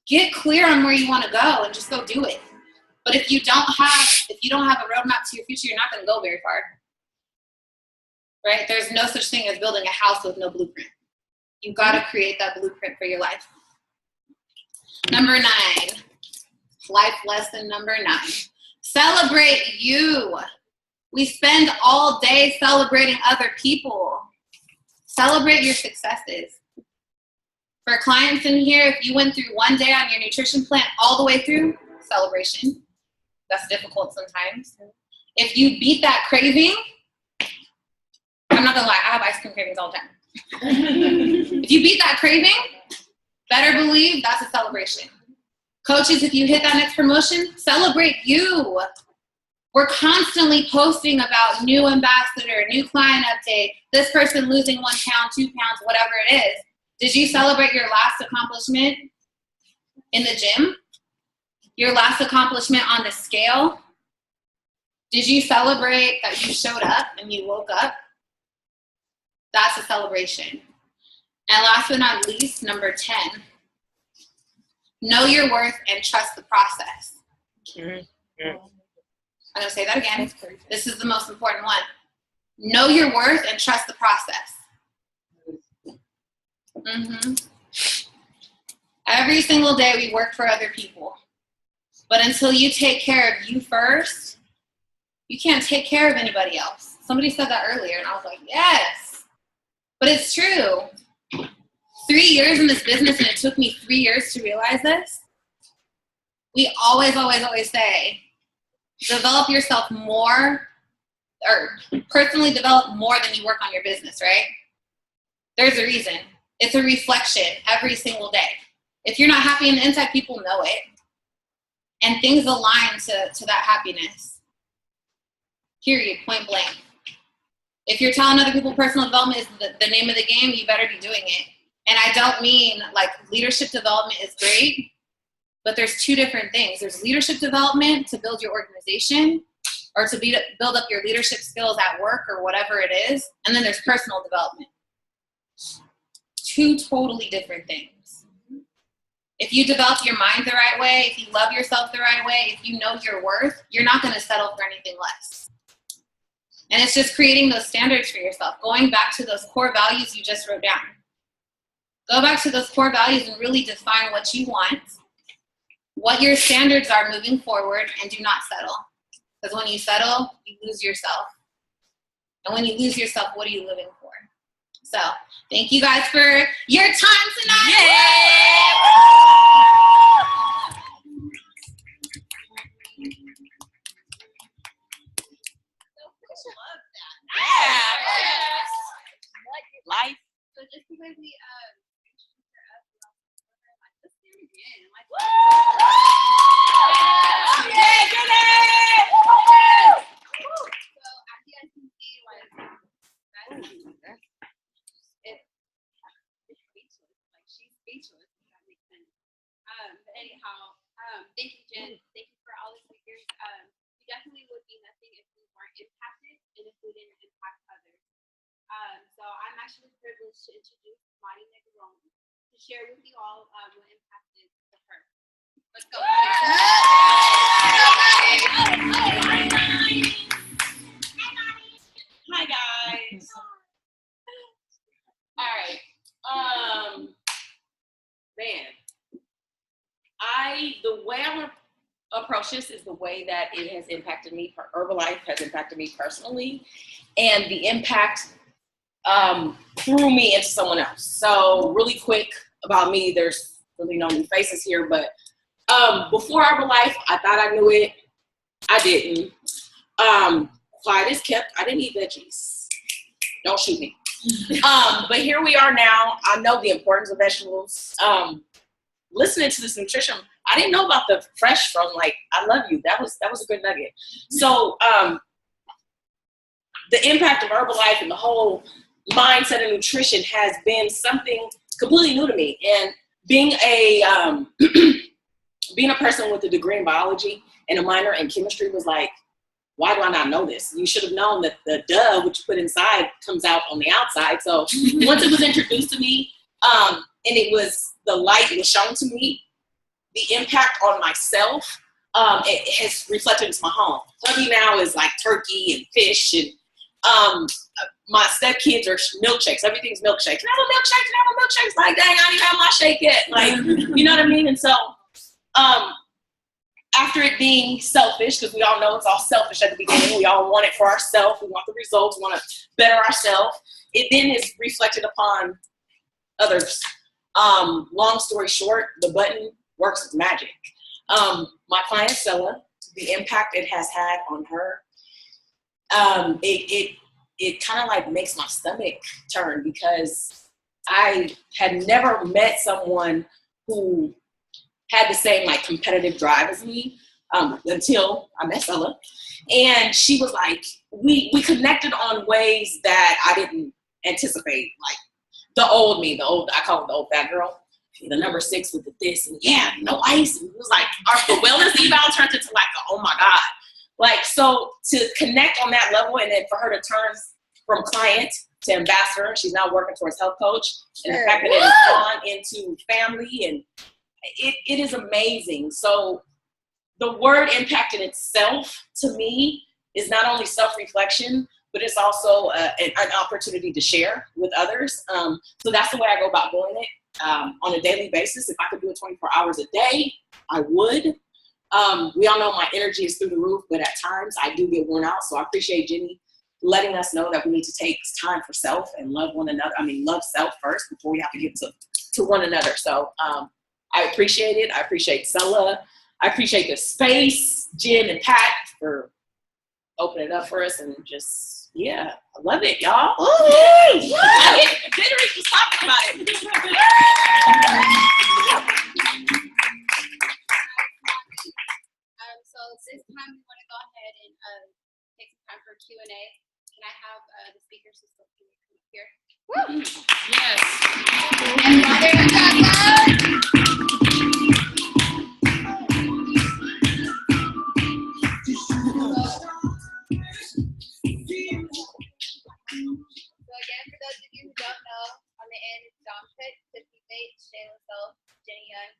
Get clear on where you want to go and just go do it. But if you don't have a roadmap to your future, you're not going to go very far. Right? There's no such thing as building a house with no blueprint. You've got to create that blueprint for your life. Number 9, life lesson number 9. Celebrate you. We spend all day celebrating other people. Celebrate your successes. For clients in here, if you went through 1 day on your nutrition plan all the way through, celebration. That's difficult sometimes. If you beat that craving, I'm not gonna lie, I have ice cream cravings all the time. If you beat that craving, better believe that's a celebration. Coaches, if you hit that next promotion, celebrate you. We're constantly posting about new ambassador, new client update, this person losing 1 pound, 2 pounds, whatever it is. Did you celebrate your last accomplishment in the gym? Your last accomplishment on the scale? Did you celebrate that you showed up and you woke up? That's a celebration. And last but not least, number 10, know your worth and trust the process. Mm-hmm. I'm going to say that again. This is the most important one. Know your worth and trust the process. Mm-hmm. Every single day we work for other people. But until you take care of you first, you can't take care of anybody else. Somebody said that earlier, and I was like, yes. But it's true. 3 years in this business, and it took me 3 years to realize this. We always say, develop yourself more, or personally develop more than you work on your business, right? There's a reason. It's a reflection every single day. If you're not happy on the inside, people know it. And things align to that happiness. Period, point blank. If you're telling other people personal development is the name of the game, you better be doing it. And I don't mean like leadership development is great, but there's 2 different things. There's leadership development to build your organization or to build up your leadership skills at work or whatever it is. And then there's personal development. 2 totally different things. If you develop your mind the right way, if you love yourself the right way, if you know your worth, you're not going to settle for anything less. And it's just creating those standards for yourself, going back to those core values you just wrote down. Go back to those core values and really define what you want, what your standards are moving forward, and do not settle. Because when you settle, you lose yourself. And when you lose yourself, what are you living for? So thank you guys for your time tonight. Life. So just because we introduced her up, let's do it again. Like, so as you guys can see, like it's speechless. Like she's speechless. If that makes sense. But anyhow, thank you, Jen. Thank you for all the speakers. We definitely would be nothing if we weren't impacted and if we didn't impact others. So I'm actually privileged to introduce Monty Negron to share with you all what impacted her. Let's go. Hi guys. All right. The way I want to approach this is the way that it has impacted me. Herbalife has impacted me personally, and the impact threw me into someone else. So really quick about me, there's really no new faces here, but before Herbalife, I thought I knew it. I didn't. Quiet as kept. I didn't eat veggies. Don't shoot me. But here we are now. I know the importance of vegetables. Listening to this nutrition, I didn't know about the fresh from like, I love you. That was a good nugget. So the impact of Herbalife and the whole mindset of nutrition has been something completely new to me. And being a being a person with a degree in biology and a minor in chemistry was like, why do I not know this? You should have known that the which you put inside comes out on the outside. So once it was introduced to me, and the light was shown to me, the impact on myself, it has reflected into my home. Hubby now is like turkey and fish, and my stepkids are milkshakes. Everything's milkshake. Can I have a milkshake? Can I have a milkshake? It's like, dang, I didn't even have my shake yet. Like, you know what I mean? And so, after it being selfish, because we all know it's all selfish at the beginning, we all want it for ourselves, we want the results, we want to better ourselves, it then is reflected upon others. Long story short, the button works with magic. My client Stella, the impact it has had on her, it kind of like makes my stomach turn, because I had never met someone who had the same like competitive drive as me until I met Stella. And she was like, we connected on ways that I didn't anticipate. Like the old me, I call it the old fat girl, the number 6 with the this, and yeah, no ice. And it was like, the wellness eval turned into like, oh my God. Like, so to connect on that level, and then for her to turn from client to ambassador, she's now working towards health coach, and the fact that it has gone into family, and it is amazing. So the word impact in itself, to me, is not only self-reflection, but it's also an opportunity to share with others. So that's the way I go about doing it on a daily basis. If I could do it 24 hours a day, I would. We all know my energy is through the roof, but at times I do get worn out. So I appreciate Jenny letting us know that we need to take time for self and love one another. I mean, love self first before we have to get to one another. So I appreciate it. I appreciate Stella. I appreciate the space, Jim and Pat, for opening it up for us, and just, yeah, I love it, y'all. Ooh, Jittery just talking about it. So this time we want to go ahead and take some time for Q&A. Can I have the speakers just come up here? Woo! Yes. And while they're in So again, for those of you who don't know, on the end it's Dom Pitt, Tiffany Bates, Shayla Self, Jenny Young.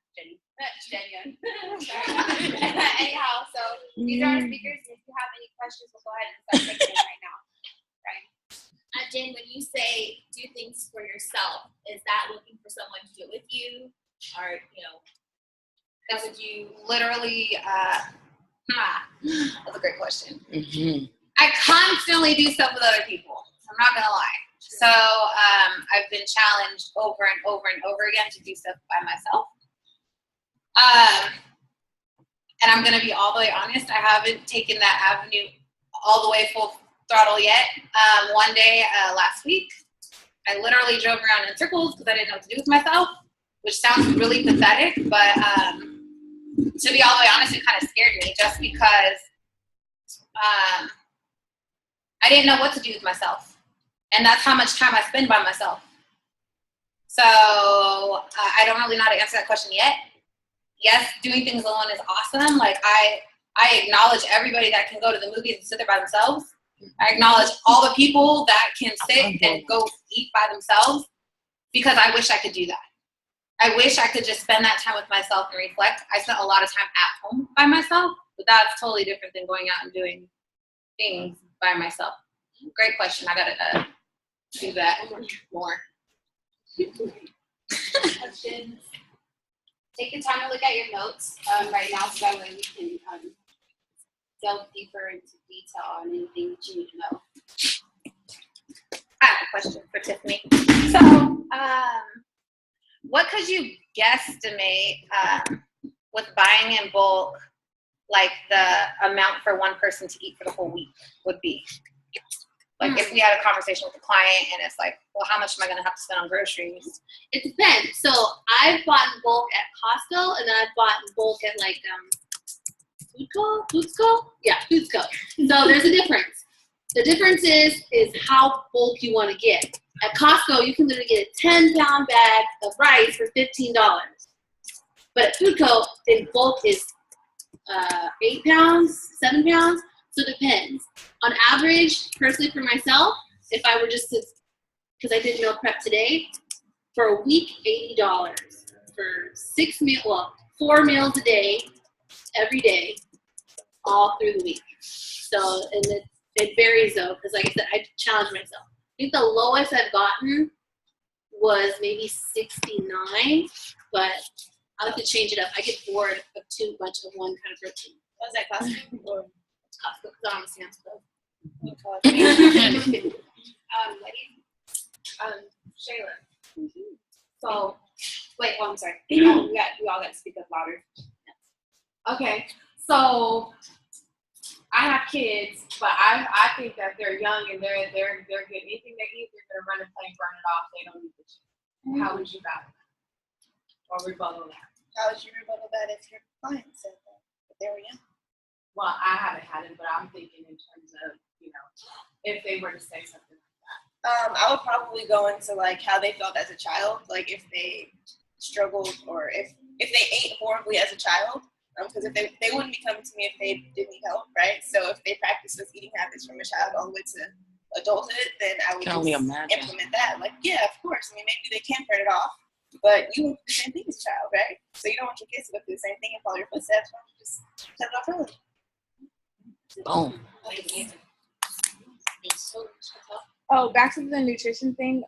Sorry. Anyhow, so these are our speakers, and if you have any questions, we'll go ahead and start taking them right now. Right. Jen, when you say do things for yourself, is that looking for someone to do it with you, or how would you? Literally, that's a great question. Mm-hmm. I constantly do stuff with other people. I'm not gonna lie. So I've been challenged over and over and over again to do stuff by myself. And I'm going to be all the way honest, I haven't taken that avenue all the way full throttle yet. One day last week, I literally drove around in circles because I didn't know what to do with myself, which sounds really pathetic, but to be all the way honest, it kind of scared me just because I didn't know what to do with myself. And that's how much time I spend by myself. So I don't really know how to answer that question yet. Yes, doing things alone is awesome. Like I acknowledge everybody that can go to the movies and sit there by themselves. I acknowledge all the people that can sit and go eat by themselves because I wish I could do that. I wish I could just spend that time with myself and reflect. I spent a lot of time at home by myself, but that's totally different than going out and doing things by myself. Great question. I gotta do that more. Questions? Take the time to look at your notes right now so that way we can delve deeper into detail on anything that you need to know. I have a question for Tiffany. So, what could you guesstimate with buying in bulk, like the amount for one person to eat for the whole week would be? Like if we had a conversation with a client and it's like, well, how much am I going to have to spend on groceries? It depends. So I've bought in bulk at Costco, and then I've bought in bulk at like Foodsco? Yeah, Foodsco. So there's a difference. The difference is how bulk you want to get. At Costco, you can literally get a 10-pound bag of rice for $15. But at Foodco, in bulk is 8 pounds, 7 pounds. So it depends. On average, personally for myself, if I were just to, because I did meal prep today, for a week, $80 for 4 meals a day, every day, all through the week. So, and it varies though, because like I said, I challenge myself. I think the lowest I've gotten was maybe 69, but I'll have to change it up. I get bored of too much of one kind of protein. Was that Costco? Or Costco, because I don't understand stuff. Lady? Shayla. So, wait, I'm sorry. We all got to speak up louder. Okay, so I have kids, but I think that they're young and they're good. Anything they eat, they're gonna run and play and burn it off. They don't need the shit. How would you battle that? Or rebuttal that? How would you rebuttal that if your client said that? But they were young. Well, I haven't had it, but I'm thinking in terms of, if they were to say something like that. I would probably go into like how they felt as a child, like if they struggled or if they ate horribly as a child. Because if they wouldn't be coming to me if they didn't need help, right? So if they practice those eating habits from a child all the way to adulthood, then I would just implement that. Like, yeah, of course. I mean, maybe they can turn it off, but you went through the same thing as a child, right? So you don't want your kids to go through the same thing and follow your footsteps. Why don't you just shut it off early? Boom. Oh, back to the nutrition thing.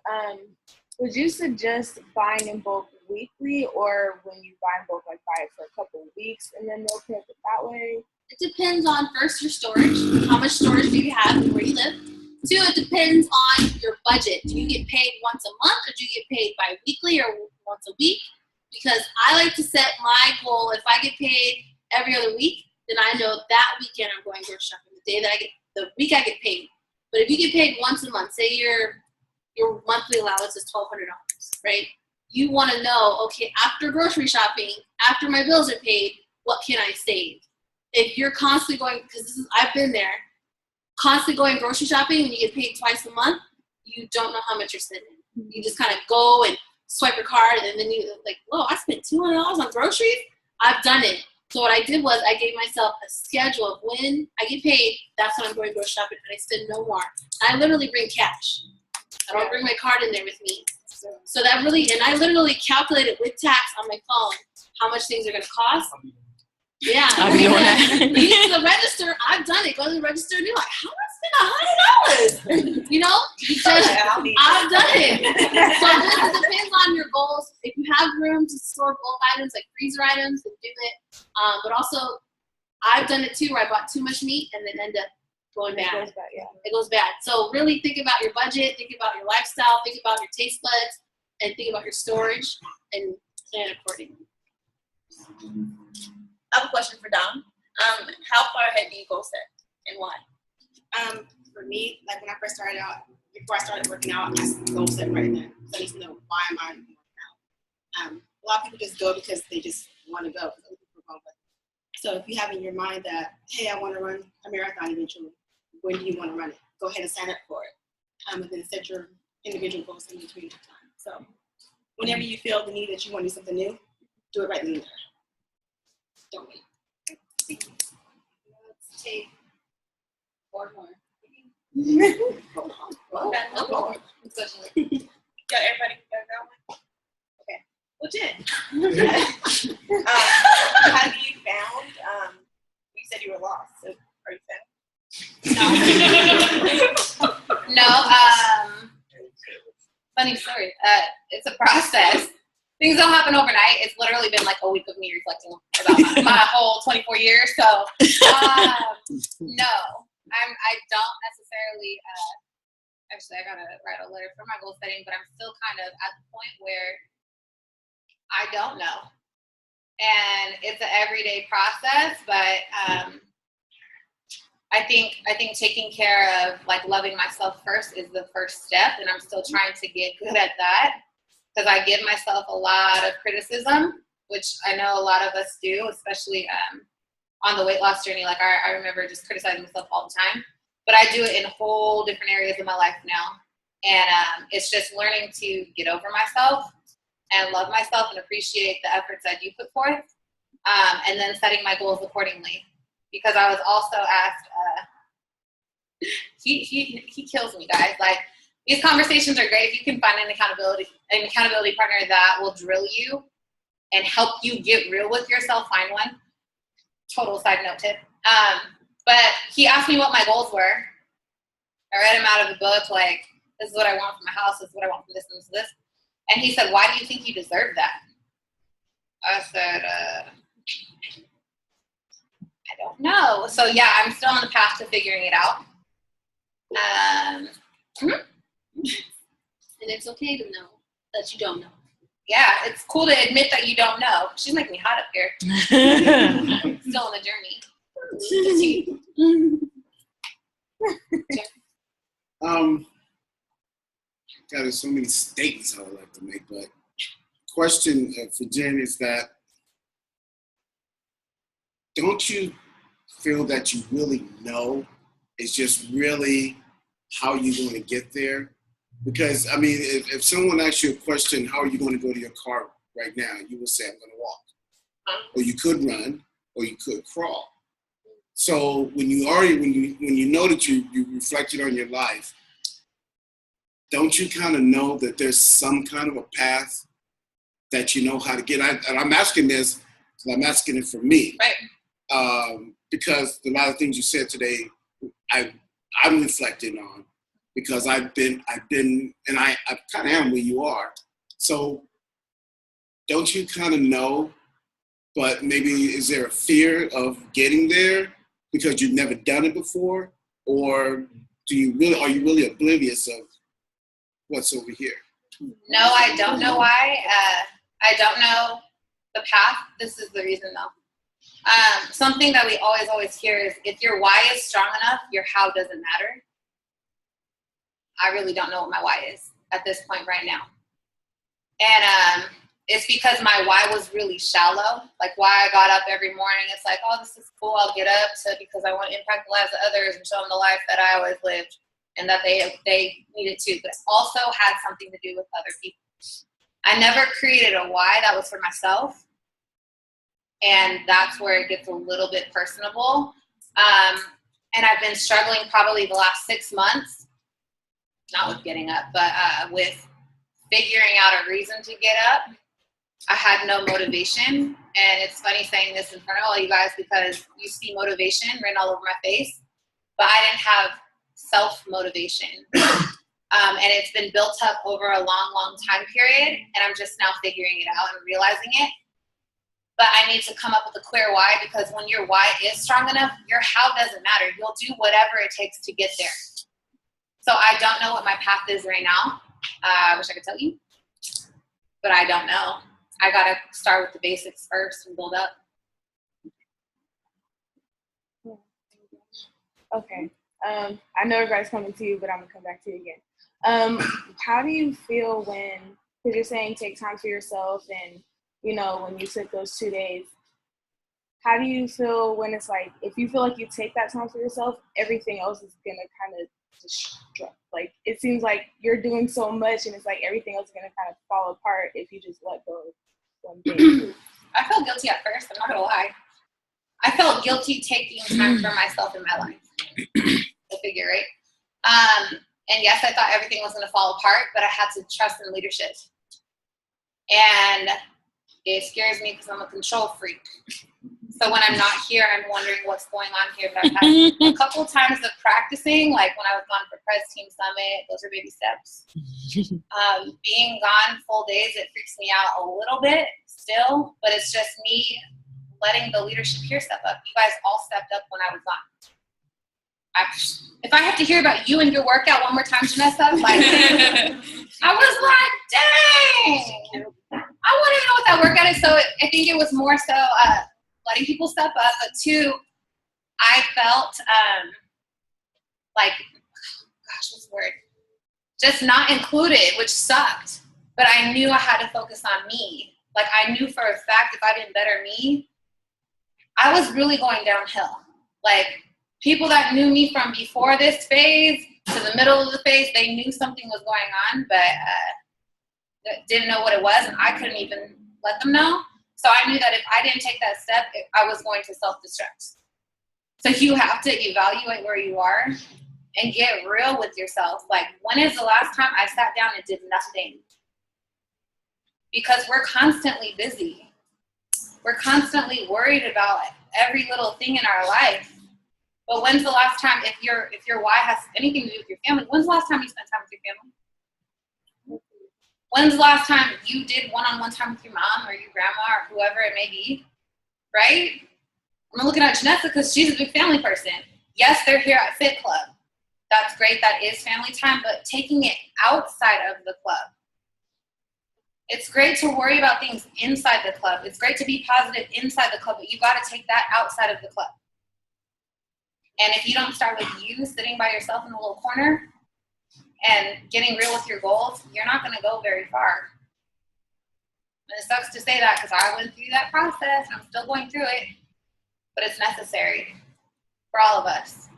Would you suggest buying in bulk weekly, or when you buy in bulk, like buy it for a couple of weeks and then meal prep it that way? It depends on, first, your storage. How much storage do you have and where you live? 2, it depends on your budget. Do you get paid once a month, or do you get paid bi-weekly or once a week? Because I like to set my goal. If I get paid every other week, then I know that weekend I'm going grocery shopping. The week I get paid. But if you get paid once a month, say your monthly allowance is $1,200, right? You want to know, okay, after grocery shopping, after my bills are paid, what can I save? If you're constantly going, because I've been there, constantly going grocery shopping when you get paid twice a month, you don't know how much you're spending. You just kind of go and swipe your card, and then you like, whoa, I spent $200 on groceries? I've done it. So what I did was I gave myself a schedule of when I get paid, that's when I'm going grocery shopping, and I spend no more. I literally bring cash. I don't bring my card in there with me. So that really, and I literally calculated with tax on my phone how much things are going to cost. Yeah. I'm doing that. You get to the register. I've done it. Go to the register and you're like, how do I spend $100? Because I've done it. So it depends on your goals. If you have room to store bulk items like freezer items, then do it. But also, I've done it too where I bought too much meat and then end up going It bad. goes back, yeah. It goes bad. So really think about your budget, think about your lifestyle, think about your taste buds, and think about your storage and plan accordingly. I have a question for Dom. How far ahead do you goal set and why? For me, like when I first started out, before I started working out, I goal set right then. So I need to know why am I working out. A lot of people just go because they just want to go. So if you have in your mind that, hey, I want to run a marathon eventually, when do you want to run it? Go ahead and sign up for it. And then set your individual goals in between that time. So whenever you feel the need that you want to do something new, do it right then and there. Don't wait. Let's take 4 more. Okay, no more. Especially. Got everybody got that one? Legit. Have you found, you said you were lost, so are you found? No, funny story. It's a process. Things don't happen overnight. It's literally been like a week of me reflecting about my whole 24 years. So, no, I don't necessarily, actually I gotta write a letter for my goal setting, but I'm still kind of at the point where I don't know. And it's an everyday process, but I think taking care of like loving myself first is the first step, and I'm still trying to get good at that because I give myself a lot of criticism, which I know a lot of us do, especially on the weight loss journey. Like I remember just criticizing myself all the time, but I do it in whole different areas of my life now, and it's just learning to get over myself and love myself and appreciate the efforts I do put forth, and then setting my goals accordingly. Because I was also asked, he kills me, guys. Like, these conversations are great if you can find an accountability partner that will drill you and help you get real with yourself. Find one. Total side note tip. But he asked me what my goals were. I read him out of the book, like, this is what I want from my house, this is what I want from this and this. And he said, why do you think you deserve that? I said, I don't know. So yeah, I'm still on the path to figuring it out. And it's okay to know that you don't know. Yeah, it's cool to admit that you don't know. She's making me hot up here. Still on the journey. God, there's so many statements I would like to make, but question for Jen is that, don't you feel that you really know? It's just really how you're going to get there? Because, I mean, if someone asks you a question, how are you going to go to your car right now? You will say, I'm going to walk. Or you could run, or you could crawl. So when you know that you reflected on your life, don't you kind of know that there's some kind of a path that you know how to get? And I'm asking this because I'm asking it for me. Right. Because a lot of things you said today, I'm reflecting on, because I've been, and I kind of am where you are. So don't you kind of know, but maybe is there a fear of getting there because you've never done it before? Or are you really oblivious of what's over here? No, I don't know why. I don't know the path. This is the reason though. Something that we always hear is, if your why is strong enough, your how doesn't matter. I really don't know what my why is at this point right now. And it's because my why was really shallow. Like, why I got up every morning, it's like, oh, this is cool, I'll get up because I want to impact the lives of others and show them the life that I always lived and that they needed to. But it also had something to do with other people. I never created a why that was for myself. And that's where it gets a little bit personable. And I've been struggling probably the last 6 months, not with getting up, but with figuring out a reason to get up. I had no motivation. And it's funny saying this in front of all you guys because you see motivation written all over my face, but I didn't have self-motivation. And it's been built up over a long time period, and I'm just now figuring it out and realizing it. but I need to come up with a clear why, because when your why is strong enough, your how doesn't matter. You'll do whatever it takes to get there. So I don't know what my path is right now. I wish I could tell you, but I don't know. I got to start with the basics first and build up. Okay. I know everybody's coming to you, but I'm gonna come back to you again. How do you feel when, because you're saying take time for yourself, and you know when you took those 2 days, how do you feel when it's like, if you feel like you take that time for yourself, everything else is gonna kind of destruct? Like it seems like you're doing so much, and it's like everything else is gonna kind of fall apart if you just let go of one thing. I felt guilty at first. I'm not gonna lie. I felt guilty taking time for myself in my life. Go figure, right? And yes, I thought everything was going to fall apart, but I had to trust in leadership. And it scares me because I'm a control freak. So when I'm not here, I'm wondering what's going on here. But I've had a couple of times of practicing, like when I was gone for Press Team Summit, those are baby steps. Being gone full days, it freaks me out a little bit still, but it's just me letting the leadership here step up. You guys all stepped up when I was gone. If I have to hear about you and your workout one more time, Janessa, like, I was like, dang, I want to know what that workout is. So I think it was more so letting people step up, but two, I felt like, gosh, what's the word? Just not included, which sucked. But I knew I had to focus on me. Like I knew for a fact if I didn't better me, I was really going downhill. Like people that knew me from before this phase to the middle of the phase, they knew something was going on, but didn't know what it was, and I couldn't even let them know. So I knew that if I didn't take that step, I was going to self-destruct. So you have to evaluate where you are and get real with yourself. Like, when is the last time I sat down and did nothing? Because we're constantly busy. We're constantly worried about every little thing in our life. But when's the last time, if your why has anything to do with your family, when's the last time you spent time with your family? When's the last time you did one-on-one time with your mom or your grandma or whoever it may be, right? I'm looking at Janessa because she's a big family person. Yes, they're here at Fit Club. That's great. That is family time, but taking it outside of the club. It's great to worry about things inside the club. It's great to be positive inside the club, but you got to take that outside of the club. And if you don't start with you sitting by yourself in a little corner and getting real with your goals, you're not going to go very far. And it sucks to say that because I went through that process. I'm still going through it, but it's necessary for all of us.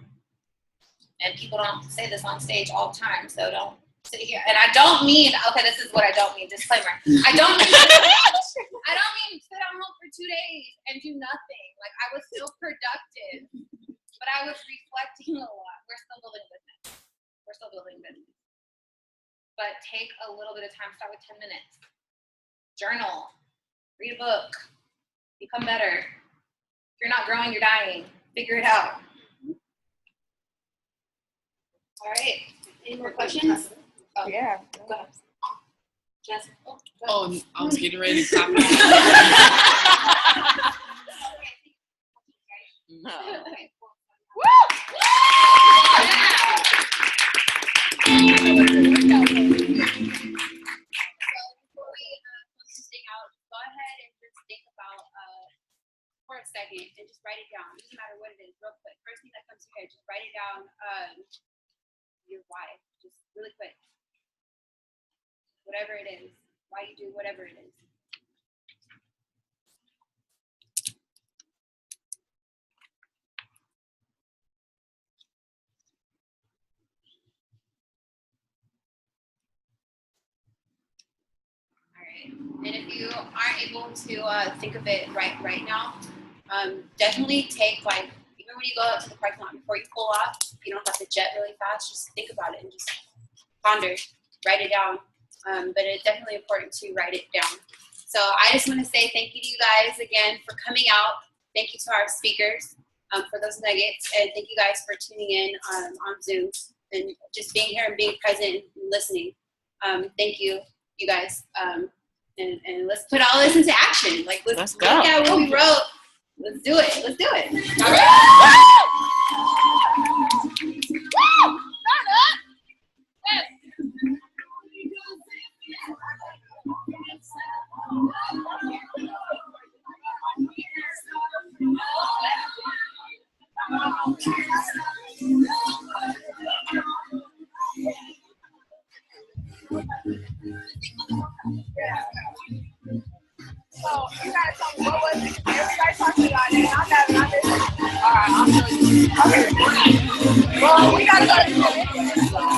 And people don't say this on stage all the time, so don't sit here. And I don't mean, okay, this is what I don't mean, disclaimer. I don't mean sit at home for 2 days and do nothing. Like, I was still productive, but I was reflecting a lot. We're still building business. But take a little bit of time, start with 10 minutes. Journal, read a book, become better. If you're not growing, you're dying. Figure it out. All right. Any more questions? Oh, Yeah. go ahead. Jess. Oh, I was getting ready to copy. No. Okay. Before we close this thing out, go ahead and just think about for a second and just write it down. It doesn't matter what it is, real quick. First thing that comes to your head, just write it down. Your why, just really quick. Whatever it is, why you do whatever it is. And if you aren't able to think of it right now, definitely take, like, even when you go out to the parking lot, before you pull off, you don't have to jet really fast, just think about it and just ponder, write it down. But it's definitely important to write it down. So I just want to say thank you to you guys again for coming out. Thank you to our speakers for those nuggets, and thank you guys for tuning in on Zoom and just being here and being present and listening. Thank you, you guys. and let's put all this into action. Like, let's go. look at what we wrote. Let's do it. Let's do it. All right. So you guys tell me what was it? Everybody talking about it. I'm having not listening. All right, I'll show you. Okay. Well, we gotta go to the